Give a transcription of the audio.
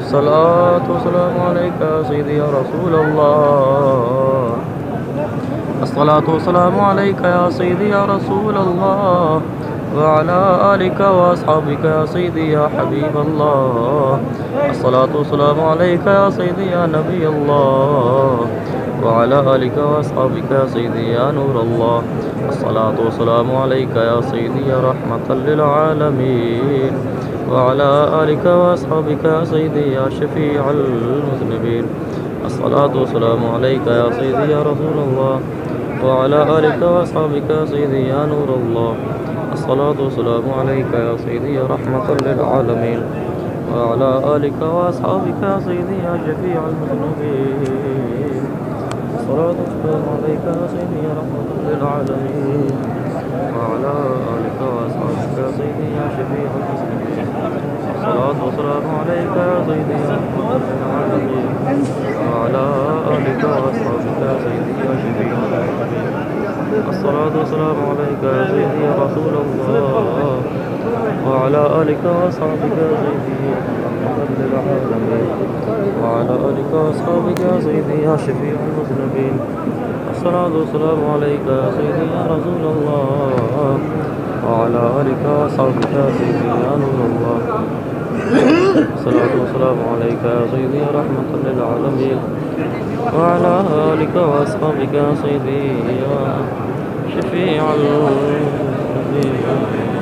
अस्सलातु वस्सलामु अलैका या सय्यदी या रसूल अल्लाह। अस्सलातु वस्सलामु अलैका या सय्यदी या रसूल अल्लाह व अला आलिका व अस्हाबिका या सय्यदी या हबीब अल्लाह। अस्सलातु वस्सलामु अलैका या सय्यदी या नबी अल्लाह व अला आलिका व अस्हाबिका या सय्यदी या नूर अल्लाह। अस्सलातु वस्सलामु अलैका या सय्यदी या रहमतल लिल आलमीन व अला आलिका व अस्हाबिका या सय्यदी या शफीअल मुज़निबीन। अस्सलातु वस्सलामु अलैका या सय्यदी या रसूल अल्लाह व अला आलिका व अस्हाबिका या सय्यदी या नूर अल्लाह। अस्सलातु वस्सलामु अलैका या सय्यदी या रहमतल लिल आलमीन व अला आलिका व अस्हाबिका या सय्यदी या शफीअल मुज़निबीन। अस्सलातु वस्सलामु अलैका या सय्यदी या रहमतल लिल आलमीन व अला आलिका व अस्हाबिका या सय्यदी या शफीअल मुज़निबीन। अस्सलातु वस्सलामु अलैका या सय्यदी या रहमतल लिल आलमीन व अला आलिका व अस्हाबिका या सय्यदी या शफीअल मुज़निबीन। अस्सलातु वस्सलामु अलैका या सय्यदी या रसूल अल्लाह व अला आलिका व अस्हाबिका या सय्यदी या रहमतल लिल आलमीन व अला आलिका व अस्हाबिका या सय्यदी या शफीअल मुज़निबीन। अस्सलातु वस्सलामु अलैका या सय्यदी या रसूल अल्लाह व अला आलिका व अस्हाबिका या सय्यदी या नूर अल्लाह। अस्सलातु वस्सलामु अलैका या सय्यदी या रहमतल लिल आलमीन व अला आलिका व अस्हाबिका या सय्यदी या शफीअल मुज़निबीन।